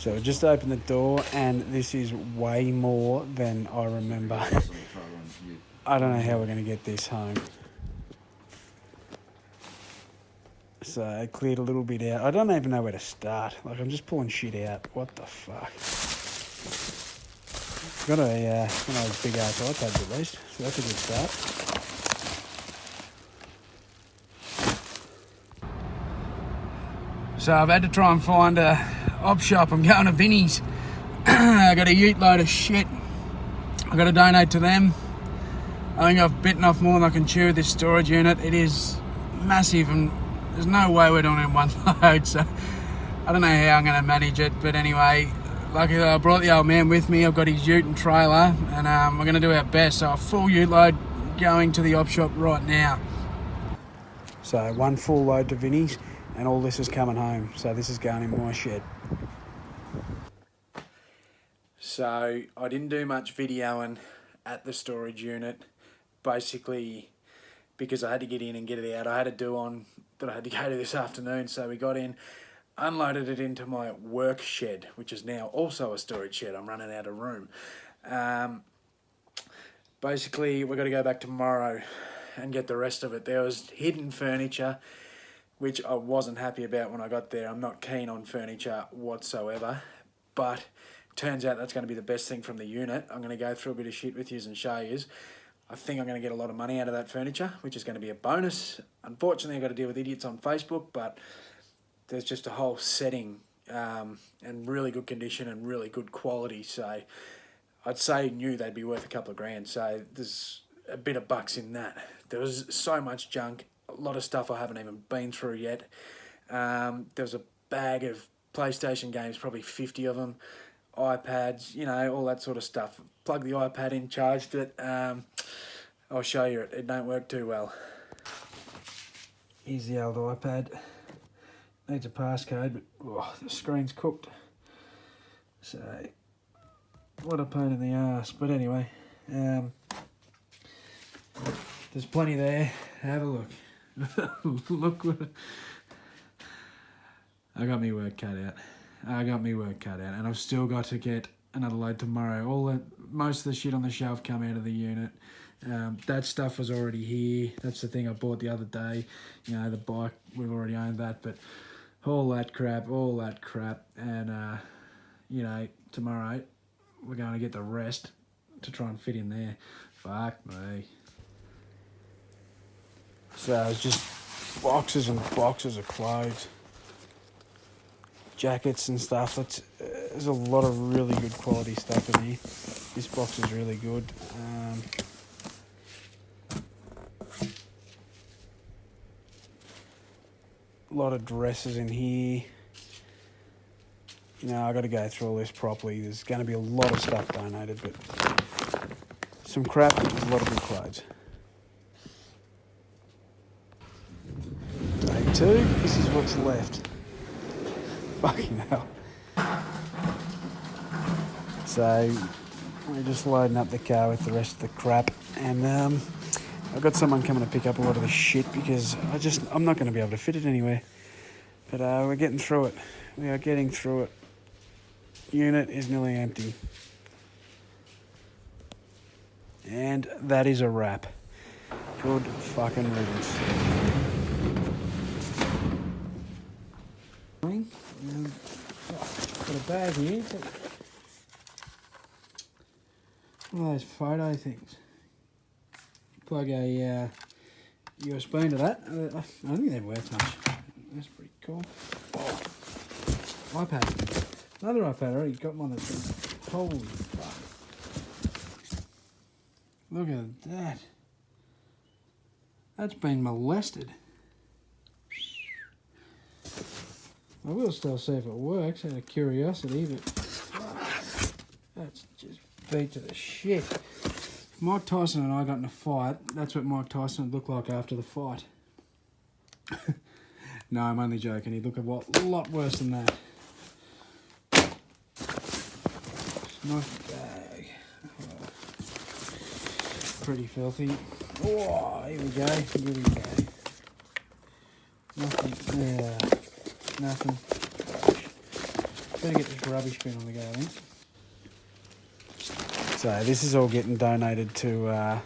So just opened the door, and this is way more than I remember. I don't know how we're going to get this home. So I cleared a little bit out. I don't even know where to start. Like, I'm just pulling shit out. What the fuck? Got one of those big ass iPads at least, so that's a good start. So I've had to try and find a op shop. I'm going to Vinnie's. I got a ute load of shit. I got to donate to them. I think I've bitten off more than I can chew with this storage unit. It is massive, and there's no way we're doing it in one load. So I don't know how I'm going to manage it, but anyway. Luckily, I brought the old man with me. I've got his ute and trailer, and we're going to do our best. So a full ute load going to the op shop right now. So one full load to Vinnie's, and all this is coming home. So this is going in my shed. So I didn't do much videoing at the storage unit, basically because I had to get in and get it out. I had a do-on that I had to go to this afternoon, so we got in, unloaded it into my work shed, which is now also a storage shed. I'm running out of room. Basically, we've got to go back tomorrow and get the rest of it. There was hidden furniture, which I wasn't happy about when I got there. I'm not keen on furniture whatsoever, but turns out that's going to be the best thing from the unit. I'm going to go through a bit of shit with yous and show yous. I think I'm going to get a lot of money out of that furniture, which is going to be a bonus. Unfortunately, I've got to deal with idiots on Facebook, but there's just a whole setting and really good condition and really good quality. So I'd say new they'd be worth a couple of grand. So there's a bit of bucks in that. There was so much junk, a lot of stuff I haven't even been through yet. There was a bag of PlayStation games, probably 50 of them, iPads, you know, all that sort of stuff. Plugged the iPad in, charged it. I'll show you it. It don't work too well. Here's the old iPad. Needs a passcode, but the screen's cooked. So, what a pain in the ass. But anyway, there's plenty there. Have a look. Look what... I got me work cut out. And I've still got to get another load tomorrow. Most of the shit on the shelf come out of the unit. That stuff was already here. That's the thing I bought the other day. You know, the bike, we've already owned that, but all that crap, and you know, tomorrow we're going to get the rest to try and fit in there. Fuck me. So it's just boxes and boxes of clothes, jackets and stuff. There's a lot of really good quality stuff in here. This box is really good. A lot of dresses in here. You know, I got to go through all this properly. There's going to be a lot of stuff donated, but some crap, but there's a lot of good clothes. Day 2, this is what's left. Fucking hell. So, we're just loading up the car with the rest of the crap, and I've got someone coming to pick up a lot of the shit because I'm not going to be able to fit it anywhere. But we're getting through it. We are getting through it. Unit is nearly empty. And that is a wrap. Good fucking riddance. Got a bag here. One of those photo things. Plug a USB into that. I don't think they're worth much. That's pretty cool. Oh. iPad. Another iPad. I already got one that's been... Holy fuck. Look at that. That's been molested. I will still see if it works out of curiosity, but that's just beat to the shit. Mike Tyson and I got in a fight. That's what Mike Tyson would look like after the fight. No, I'm only joking. He'd look a lot worse than that. Nice bag. Oh, pretty filthy. Oh, here we go. Nothing. Yeah. Nothing. Better get this rubbish bin on the go, I think. So this is all getting donated to a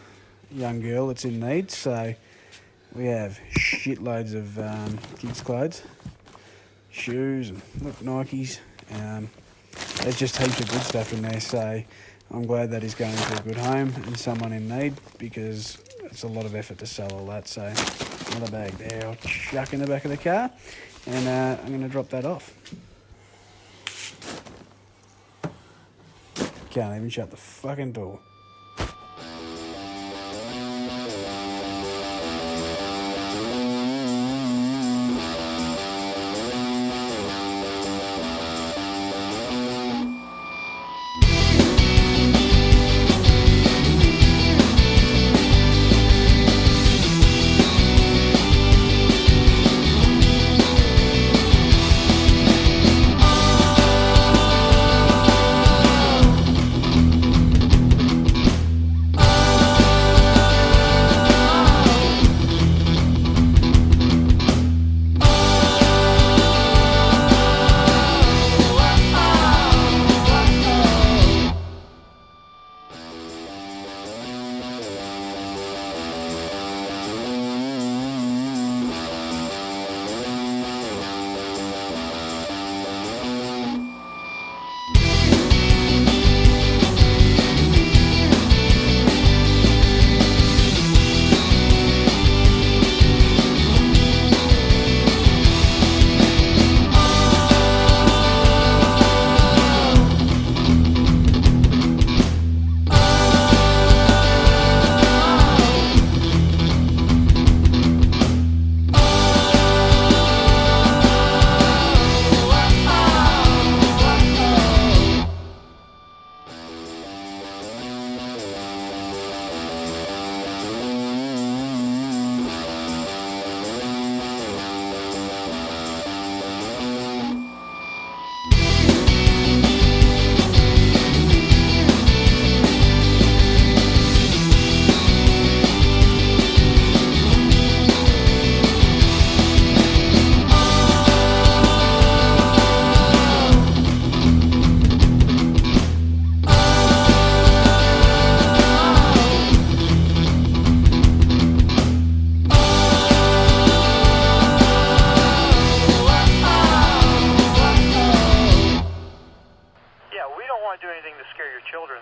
young girl that's in need. So we have shitloads of kids' clothes, shoes, and look, Nikes. There's just heaps of good stuff in there. So I'm glad that is going to a good home and someone in need, because it's a lot of effort to sell all that. So another bag there, I'll chuck in the back of the car, and I'm going to drop that off. Can't even shut the fucking door.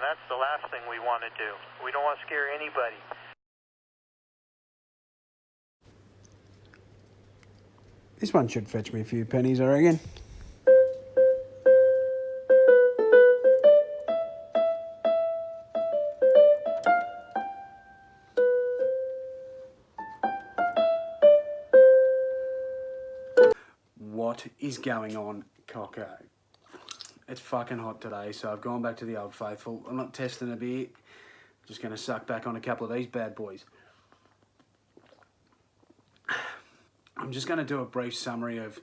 That's the last thing we want to do. We don't want to scare anybody. This one should fetch me a few pennies, I reckon. What is going on, Coco? It's fucking hot today, so I've gone back to the old faithful. I'm not testing a beer. I'm just going to suck back on a couple of these bad boys. I'm just going to do a brief summary of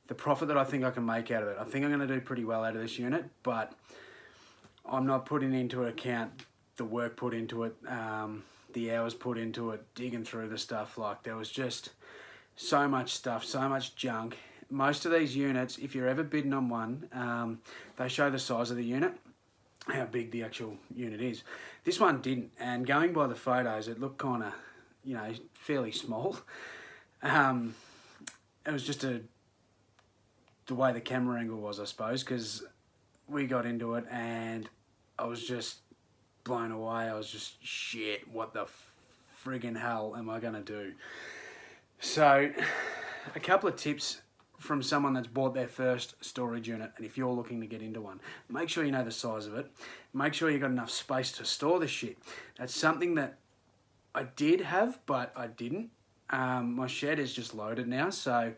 the profit that I think I can make out of it. I think I'm going to do pretty well out of this unit, but I'm not putting into account the work put into it, the hours put into it, digging through the stuff. Like, there was just so much stuff, so much junk. Most of these units, if you're ever bidding on one, they show the size of the unit, how big the actual unit is. This one didn't, and going by the photos, it looked kind of, you know, fairly small. It was just the way the camera angle was, I suppose, because we got into it and I was just blown away. I was just, shit, what the friggin' hell am I going to do? So, a couple of tips from someone that's bought their first storage unit, and if you're looking to get into one, make sure you know the size of it. Make sure you've got enough space to store the shit. That's something that I did have, but I didn't. My shed is just loaded now, so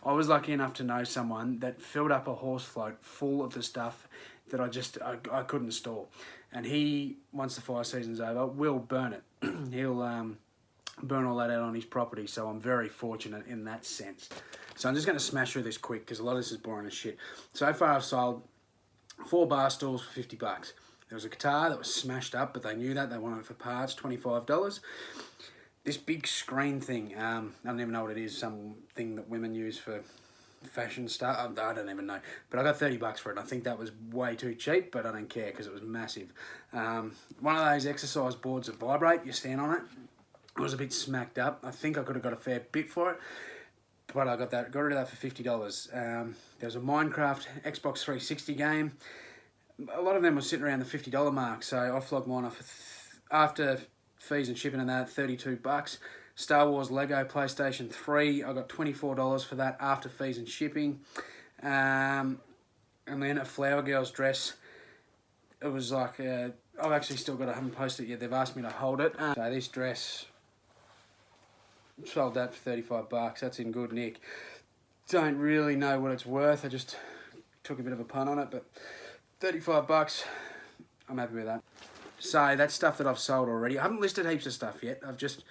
I was lucky enough to know someone that filled up a horse float full of the stuff that I couldn't store. And he, once the fire season's over, will burn it. He'll burn all that out on his property, so I'm very fortunate in that sense. So I'm just going to smash through this quick because a lot of this is boring as shit. So far I've sold 4 bar stools for $50. There was a guitar that was smashed up, but they knew that. They wanted it for parts, $25. This big screen thing, I don't even know what it is, something that women use for fashion stuff. I don't even know. But I got $30 for it. And I think that was way too cheap, but I don't care because it was massive. One of those exercise boards that vibrate, you stand on it. It was a bit smacked up. I think I could have got a fair bit for it. But I got rid of that for $50. There was a Minecraft Xbox 360 game. A lot of them were sitting around the $50 mark, so I flogged mine off after fees and shipping and that, $32. Star Wars Lego PlayStation 3, I got $24 for that after fees and shipping. And then a Flower Girls dress. It was like, I've actually still got it, I haven't posted it yet. They've asked me to hold it. So this dress, sold that for $35. That's in good nick. Don't really know what it's worth. I just took a bit of a punt on it, but $35, I'm happy with that. So that's stuff that I've sold already. I haven't listed heaps of stuff yet. I've just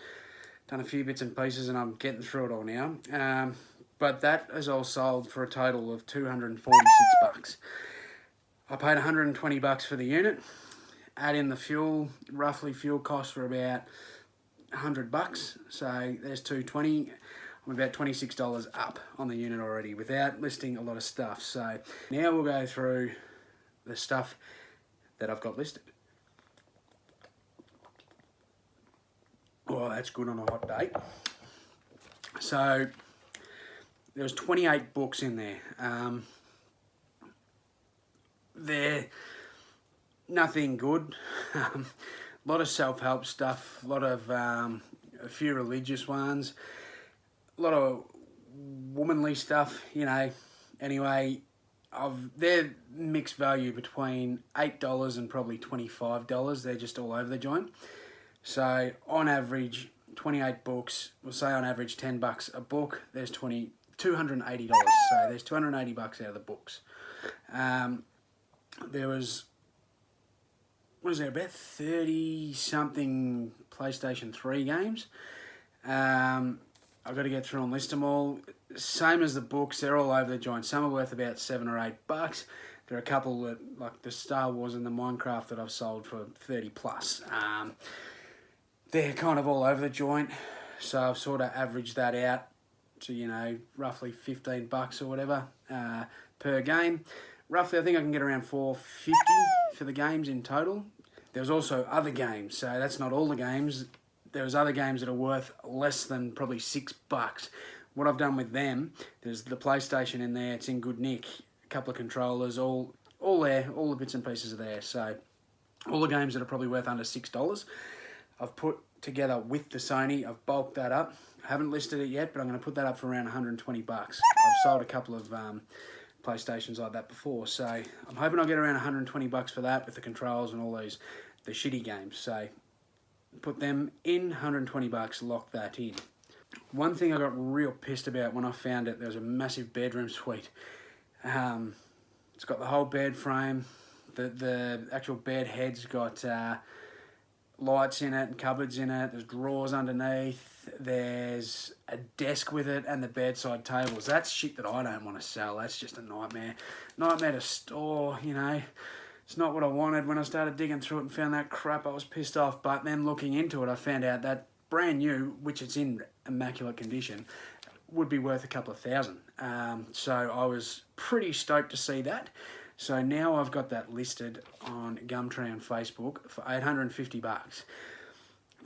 done a few bits and pieces and I'm getting through it all now. But that is all sold for a total of $246. I paid $120 for the unit. Add in the fuel, roughly fuel costs were about $100. So there's $220. I'm about $26 up on the unit already without listing a lot of stuff. So now we'll go through the stuff that I've got listed. Oh, that's good on a hot day. So there's 28 books in there. They're nothing good. A lot of self-help stuff, a lot of a few religious ones, a lot of womanly stuff, you know. Anyway, they're mixed value between $8 and probably $25. They're just all over the joint. So on average, 28 books, we'll say on average $10 a book. There's $280. So there's $280 out of the books. There was, what is there, about 30 something PlayStation 3 games. I've got to get through and list them all. Same as the books, they're all over the joint. Some are worth about $7 or $8. There are a couple that, like the Star Wars and the Minecraft, that I've sold for 30 plus. They're kind of all over the joint, so I've sort of averaged that out to, you know, roughly $15 or whatever per game. Roughly, I think I can get around $4.50 for the games in total. There's also other games, so that's not all the games. There's other games that are worth less than probably $6. What I've done with them, there's the PlayStation in there, it's in good nick, a couple of controllers, all there, all the bits and pieces are there. So all the games that are probably worth under $6, I've put together with the Sony. I've bulked that up. I haven't listed it yet, but I'm going to put that up for around $120. I've sold a couple of PlayStations like that before, so I'm hoping I'll get around $120 for that with the controls and all those, the shitty games. So put them in, $120, lock that in. One thing I got real pissed about when I found it, there was a massive bedroom suite. It's got the whole bed frame, the actual bed head's got lights in it and cupboards in it, there's drawers underneath, there's a desk with it and the bedside tables. That's shit that I don't want to sell. That's just a nightmare. Nightmare to store, you know. It's not what I wanted. When I started digging through it and found that crap, I was pissed off. But then looking into it, I found out that brand new, which it's in immaculate condition, would be worth a couple of thousand. So I was pretty stoked to see that. So now I've got that listed on Gumtree on Facebook for $850.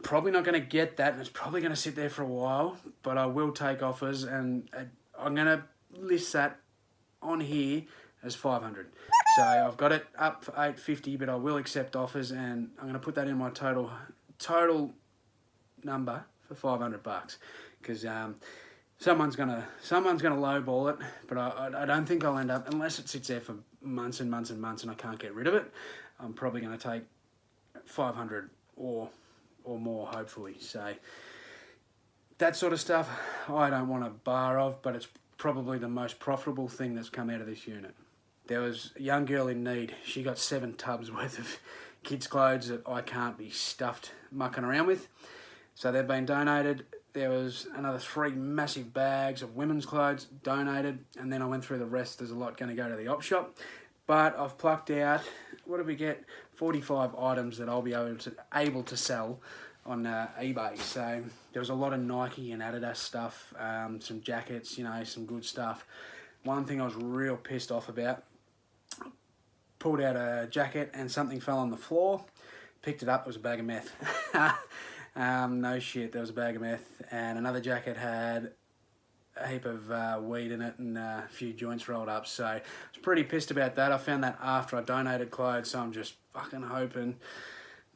Probably not going to get that, and it's probably going to sit there for a while, but I will take offers, and I'm going to list that on here as $500. So I've got it up for $850, but I will accept offers, and I'm going to put that in my total number for $500, because someone's gonna lowball it, but I don't think I'll end up, unless it sits there for months and months and months and I can't get rid of it. I'm probably going to take $500 or more, hopefully. So that sort of stuff I don't want a bar of, but it's probably the most profitable thing that's come out of this unit. There was a young girl in need. She got 7 tubs worth of kids' clothes that I can't be stuffed mucking around with. So they've been donated. There was another 3 massive bags of women's clothes donated, and then I went through the rest. There's a lot going to go to the op shop, but I've plucked out, what did we get? 45 items that I'll be able to sell on eBay. So there was a lot of Nike and Adidas stuff, some jackets, you know, some good stuff. one thing I was real pissed off about. Pulled out a jacket and something fell on the floor. Picked it up, it was a bag of meth. No shit, there was a bag of meth. And another jacket had a heap of weed in it and a few joints rolled up. So I was pretty pissed about that. I found that after I donated clothes, so I'm just fucking hoping.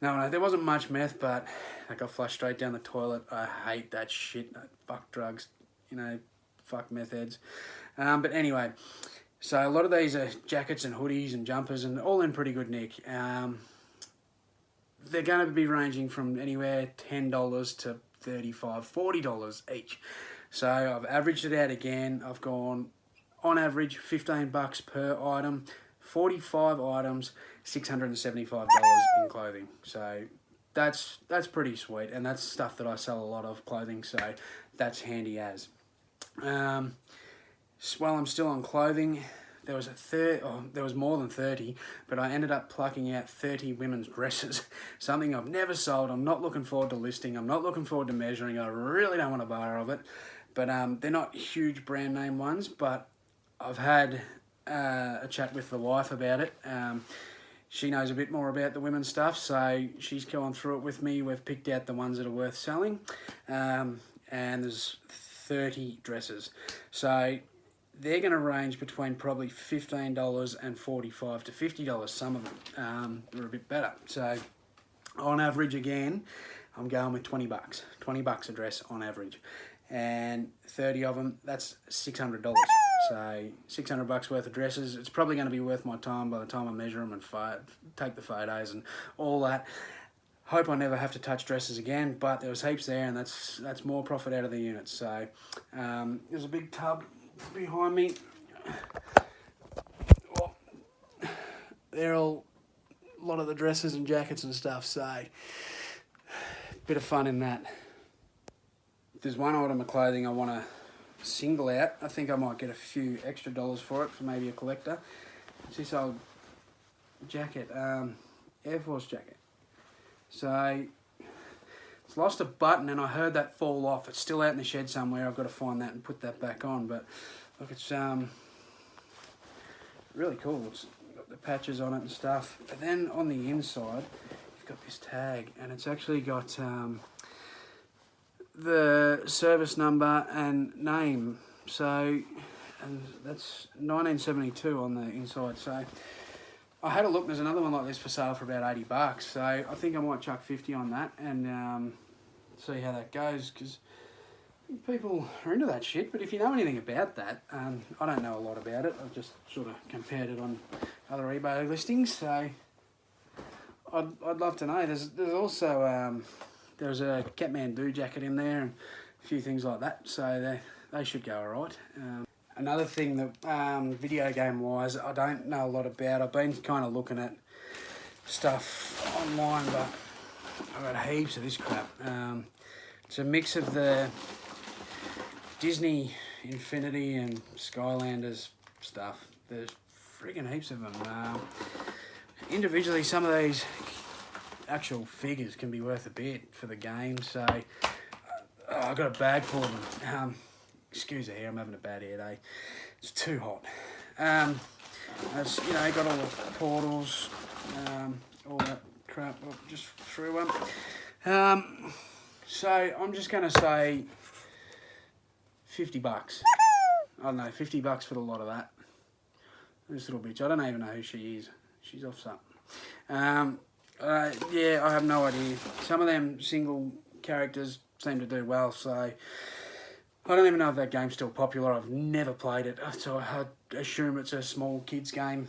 No, there wasn't much meth, but I got flushed straight down the toilet. I hate that shit. Fuck drugs, fuck meth heads. But anyway, so a lot of these are jackets and hoodies and jumpers and all in pretty good nick. They're going to be ranging from anywhere $10 to $35, $40 each. So I've averaged it out again. I've gone on average $15 per item, 45 items, $675 in clothing. So that's pretty sweet, and that's stuff that I sell a lot of clothing. So that's handy as. While I'm still on clothing, there was more than 30, but I ended up plucking out 30 women's dresses. Something I've never sold. I'm not looking forward to listing. I'm not looking forward to measuring. I really don't want to borrow of it. But they're not huge brand name ones, but I've had a chat with the wife about it. She knows a bit more about the women's stuff, so she's gone through it with me. We've picked out the ones that are worth selling, and there's 30 dresses. So they're going to range between probably $15 and $45 to $50. Some of them are a bit better. So on average, again, I'm going with $20. $20 a dress on average. And 30 of them, that's $600. So $600 worth of dresses. It's probably going to be worth my time by the time I measure them and take the photos and all that. Hope I never have to touch dresses again, but there was heaps there, and that's more profit out of the units. So there's a big tub behind me. Well, they're all a lot of the dresses and jackets and stuff, so bit of fun in that. There's one item of clothing I want to single out. I think I might get a few extra dollars for it, for maybe a collector. It's this old jacket, Air Force jacket. So it's lost a button and I heard that fall off. It's still out in the shed somewhere. I've got to find that and put that back on. But look, it's really cool. It's got the patches on it and stuff. But then on the inside, you've got this tag, and it's actually got the service number and name. So, and that's 1972 on the inside. So I had a look. There's another one like this for sale for about $80. So I think I might chuck 50 on that and see how that goes, because people are into that shit. But if you know anything about that, I don't know a lot about it. I've just sort of compared it on other eBay listings. So I'd love to know. There's also there's a Kathmandu jacket in there and a few things like that. So they should go all right. Another thing that video game wise I don't know a lot about. I've been kind of looking at stuff online, but I've got heaps of this crap. It's a mix of the Disney Infinity and Skylanders stuff. There's friggin' heaps of them. Individually, some of these actual figures can be worth a bit for the game. So I've got a bag full of them. Excuse the hair, I'm having a bad hair day. It's too hot. It's, got all the portals, all that crap. I'll just threw one. So I'm just going to say $50. I don't know, $50 for the lot of that. This little bitch, I don't even know who she is. She's off something. Yeah, I have no idea. Some of them single characters seem to do well, so I don't even know if that game's still popular. I've never played it, so I assume it's a small kids game.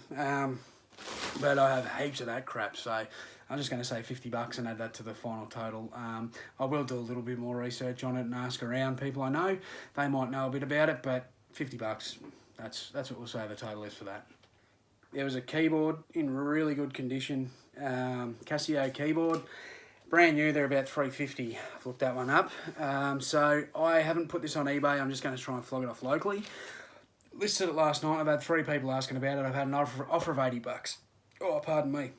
But I have heaps of that crap, so I'm just going to say $50 and add that to the final total. I will do a little bit more research on it and ask around people I know. They might know a bit about it, but $50, that's what we'll say the total is for that. There was a keyboard in really good condition, Casio keyboard. Brand new, they're about $350. I've looked that one up. So I haven't put this on eBay. I'm just going to try and flog it off locally. Listed it last night. I've had 3 people asking about it. I've had an offer of $80. Oh, pardon me.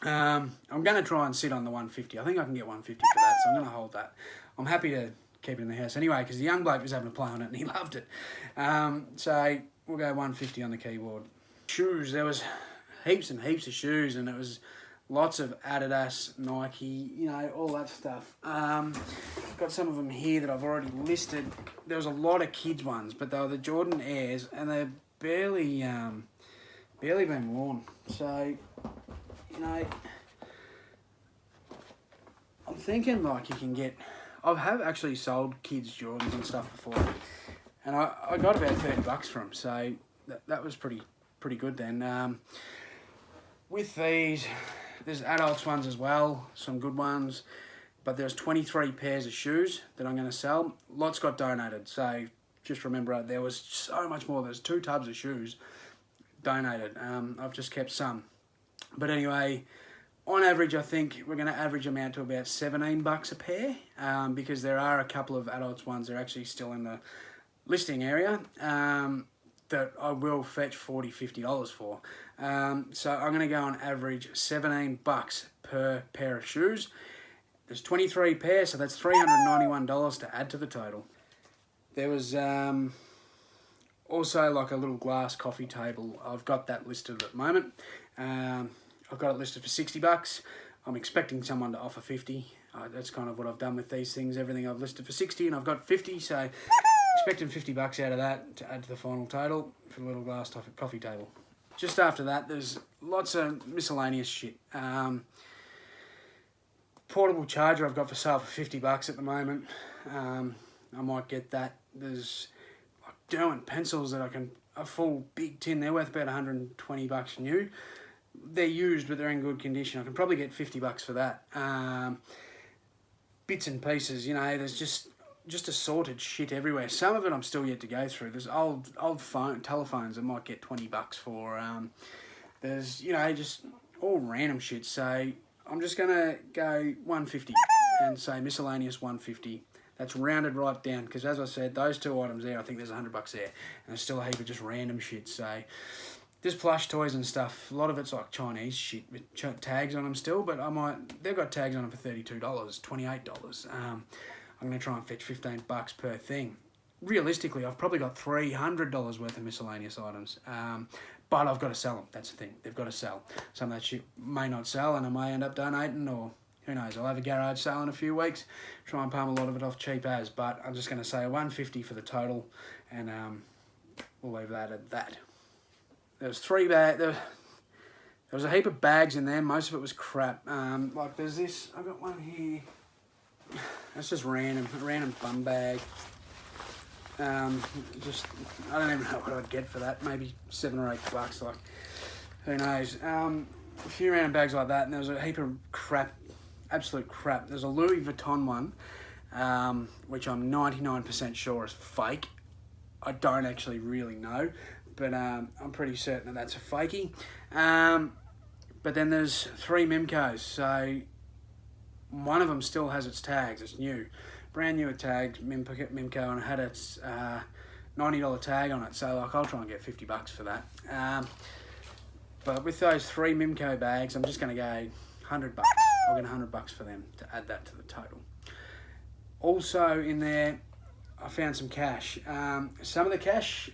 I'm going to try and sit on the $150. I think I can get $150 for that, so I'm going to hold that. I'm happy to keep it in the house anyway, because the young bloke was having a play on it and he loved it. So $150 we'll go 150 on the keyboard. Shoes, there was heaps and heaps of shoes, and it was lots of Adidas, Nike, you know, all that stuff. Got some of them here that I've already listed. There was a lot of kids ones, but they were the Jordan Airs, and they're barely been worn. So, you know, I'm thinking like you can get. I have actually sold kids Jordans and stuff before, and I got about $30 for them. So that was pretty good then. With these, there's adults ones as well, some good ones, but there's 23 pairs of shoes that I'm going to sell. Lots got donated, so just remember there was so much more. There's 2 tubs of shoes donated. I've just kept some, but anyway, on average, I think we're going to average them out to about $17 a pair, because there are a couple of adults ones that are actually still in the listing area. That I will fetch $40, $50 for. So I'm going to go on average $17 per pair of shoes. There's 23 pairs, so that's $391 to add to the total. There was also like a little glass coffee table. I've got that listed at the moment. I've got it listed for $60. I'm expecting someone to offer 50. That's kind of what I've done with these things. Everything I've listed for 60 and I've got 50, so expecting $50 out of that to add to the final total for a little glass coffee table. Just after that, there's lots of miscellaneous shit. Portable charger I've got for sale for $50 at the moment. I might get that. There's like Derwent pencils that a full big tin, they're worth about $120 new. They're used, but they're in good condition. I can probably get $50 for that. Bits and pieces, you know, there's just assorted shit everywhere. Some of it I'm still yet to go through. There's old telephones I might get $20 for. There's, you know, just all random shit. So I'm just gonna go 150 and say miscellaneous 150. That's rounded right down, because as I said, those 2 items there, I think there's $100 there, and there's still a heap of just random shit. So there's plush toys and stuff. A lot of it's like Chinese shit with tags on them still, but they've got tags on them for $32, $28. I'm going to try and fetch $15 per thing. Realistically, I've probably got $300 worth of miscellaneous items, but I've got to sell them. That's the thing. They've got to sell. Some of that shit may not sell, and I may end up donating, or who knows. I'll have a garage sale in a few weeks, try and palm a lot of it off cheap as, but I'm just going to say 150 for the total, and we'll leave that at that. There was 3 bags. There was a heap of bags in there. Most of it was crap. Like there's this. I got one here. That's just random. A random bum bag. Just I don't even know what I'd get for that. Maybe $7 or $8. Like who knows? A few random bags like that, and there was a heap of crap. Absolute crap. There's a Louis Vuitton one, which I'm 99% sure is fake. I don't actually really know, but I'm pretty certain that that's a fakie. But then there's 3 Mimcos, so one of them still has its tags. It's new, brand new tags, Mimco, and it had its $90 tag on it. So like I'll try and get $50 for that. But with those 3 Mimco bags, I'm just going to go $100. I'll get $100 for them to add that to the total. Also in there, I found some cash. Some of the cash,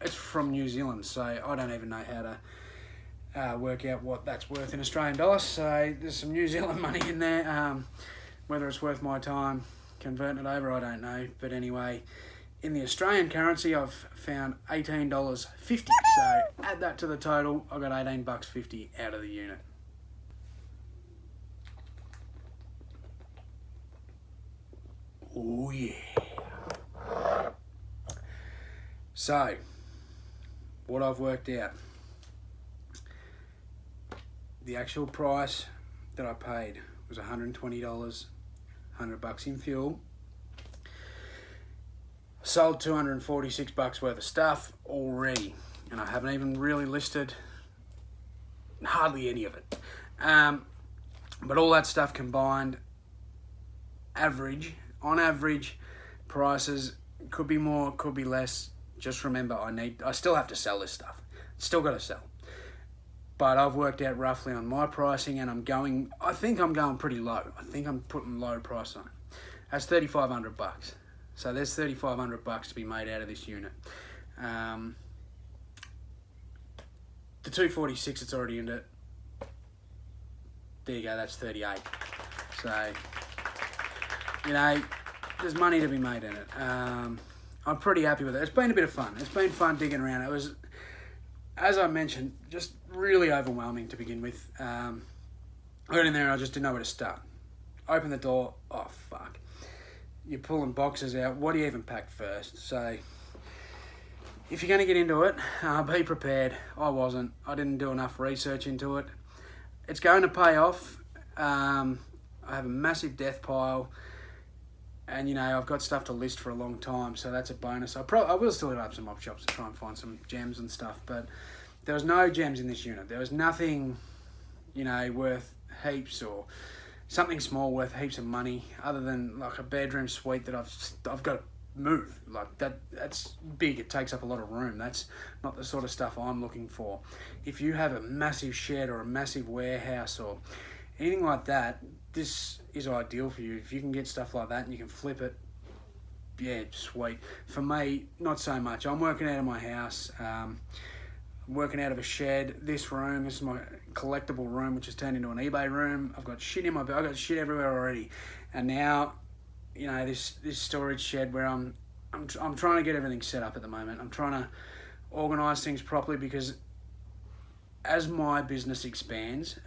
it's from New Zealand, so I don't even know how to work out what that's worth in Australian dollars. So there's some New Zealand money in there. Whether it's worth my time converting it over, I don't know. But anyway, in the Australian currency, I've found $18.50. So add that to the total. I got $18.50 out of the unit. Oh yeah. So, what I've worked out. The actual price that I paid was $120, $100 in fuel. Sold $246 worth of stuff already, and I haven't even really listed hardly any of it. But all that stuff combined, on average, prices could be more, could be less. Just remember, I still have to sell this stuff. Still got to sell. But I've worked out roughly on my pricing, and I think I'm going pretty low. I think I'm putting low price on it. That's $3,500. So there's $3,500 to be made out of this unit. The 246, it's already in it. There you go, that's 38. So, you know, there's money to be made in it. I'm pretty happy with it. It's been a bit of fun. It's been fun digging around. It was, as I mentioned, just really overwhelming to begin with. I got in there and I just didn't know where to start. Open the door, oh fuck. You're pulling boxes out. What do you even pack first? So, if you're going to get into it, be prepared. I wasn't. I didn't do enough research into it. It's going to pay off. I have a massive death pile. And, you know, I've got stuff to list for a long time, so that's a bonus. I will still hit up some op shops to try and find some gems and stuff, but there was no gems in this unit. There was nothing, you know, worth heaps or something small worth heaps of money other than, like, a bedroom suite that I've got to move. Like, that's big. It takes up a lot of room. That's not the sort of stuff I'm looking for. If you have a massive shed or a massive warehouse or anything like that, this is ideal for you. If you can get stuff like that and you can flip it, yeah, sweet. For me, not so much. I'm working out of my house, working out of a shed. This is my collectible room, which has turned into an eBay room. I've got shit in my bed. I've got shit everywhere already. And now, you know, this storage shed where I'm trying to get everything set up at the moment. I'm trying to organise things properly because as my business expands,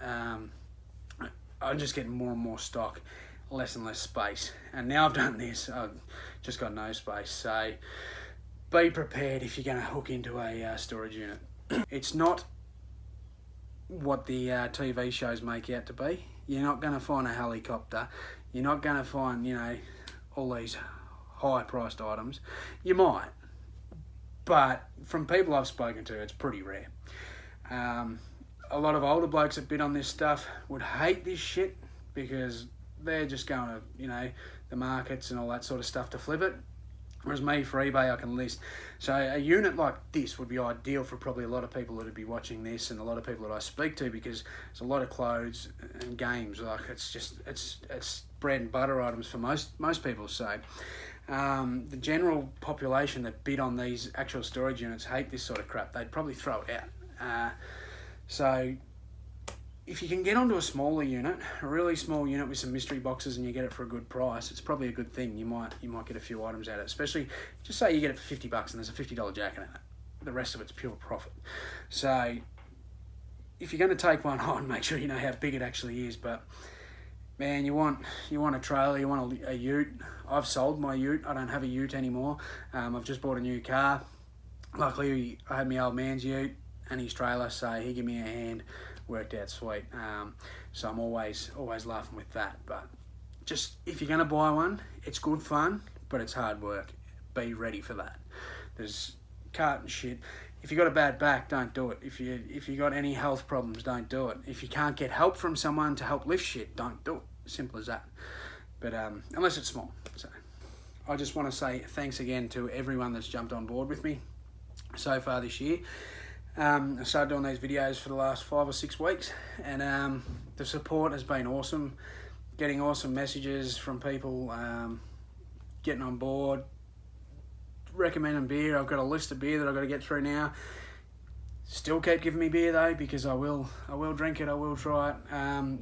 I'm just getting more and more stock, less and less space. And now I've done this, I've just got no space. So be prepared if you're going to hook into a storage unit. It's not what the TV shows make out to be. You're not going to find a helicopter. You're not going to find, you know, all these high-priced items. You might, but from people I've spoken to, it's pretty rare. A lot of older blokes that bid on this stuff would hate this shit because they're just going to, you know, the markets and all that sort of stuff to flip it. Whereas me, for eBay, I can list. So a unit like this would be ideal for probably a lot of people that would be watching this and a lot of people that I speak to because there's a lot of clothes and games. Like, it's bread and butter items for most people. So the general population that bid on these actual storage units hate this sort of crap. They'd probably throw it out. So if you can get onto a smaller unit, a really small unit with some mystery boxes and you get it for a good price, it's probably a good thing. You might get a few items out of it, especially just say you get it for $50 and there's a $50 jacket in it. The rest of it's pure profit. So if you're going to take one on, make sure you know how big it actually is. But man, you want a trailer, you want a ute. I've sold my ute. I don't have a ute anymore. I've just bought a new car. Luckily, I had my old man's ute and his trailer, so he gave me a hand. Worked out sweet. So I'm always laughing with that. But just, if you're going to buy one, it's good fun, but it's hard work. Be ready for that. There's cart and shit. If you got a bad back, don't do it. If you got any health problems, don't do it. If you can't get help from someone to help lift shit, don't do it. Simple as that. But unless it's small. So I just want to say thanks again to everyone that's jumped on board with me so far this year. I started doing these videos for the last 5 or 6 weeks, and the support has been awesome. Getting awesome messages from people, getting on board, recommending beer. I've got a list of beer that I've got to get through now. Still keep giving me beer though, because I will drink it. I will try it.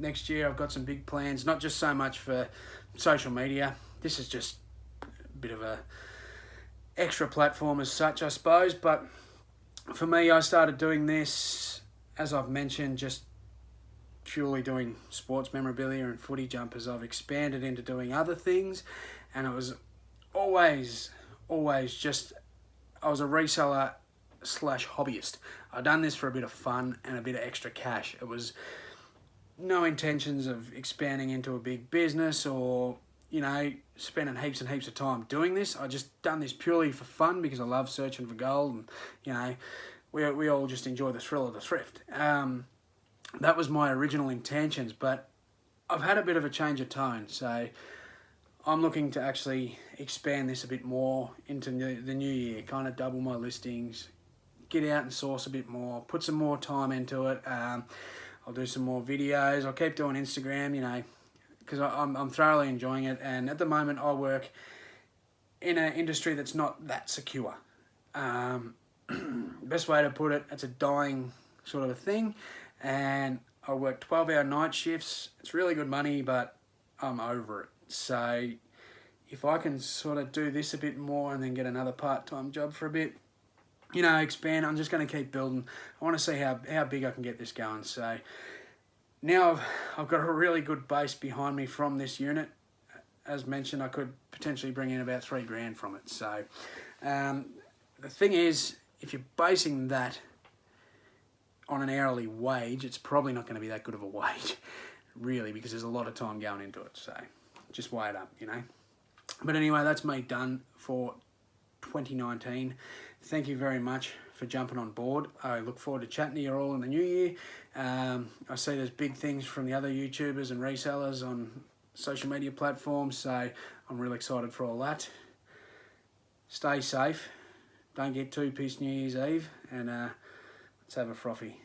Next year I've got some big plans. Not just so much for social media. This is just a bit of a extra platform as such, I suppose, but for me, I started doing this, as I've mentioned, just purely doing sports memorabilia and footy jumpers. I've expanded into doing other things, and it was always just, I was a reseller / hobbyist. I've done this for a bit of fun and a bit of extra cash. It was no intentions of expanding into a big business or, you know, spending heaps and heaps of time doing this. I just done this purely for fun because I love searching for gold, and, you know, we all just enjoy the thrill of the thrift. That was my original intentions, but I've had a bit of a change of tone, so I'm looking to actually expand this a bit more into the new year, kind of double my listings, get out and source a bit more, put some more time into it. I'll do some more videos. I'll keep doing Instagram, you know, because I'm thoroughly enjoying it. And at the moment, I work in an industry that's not that secure. best way to put it, it's a dying sort of a thing, and I work 12-hour night shifts. It's really good money, but I'm over it. So if I can sort of do this a bit more and then get another part-time job for a bit, you know, expand, I'm just going to keep building. I want to see how big I can get this going. So now I've got a really good base behind me from this unit. As mentioned, I could potentially bring in about $3,000 from it. So the thing is, if you're basing that on an hourly wage, it's probably not going to be that good of a wage, really, because there's a lot of time going into it. So just weigh it up, you know. But anyway, that's me done for 2019. Thank you very much for jumping on board. I look forward to chatting to you all in the new year. I see there's big things from the other YouTubers and resellers on social media platforms, so I'm really excited for all that. Stay safe. Don't get too pissed New Year's Eve, and let's have a frothy.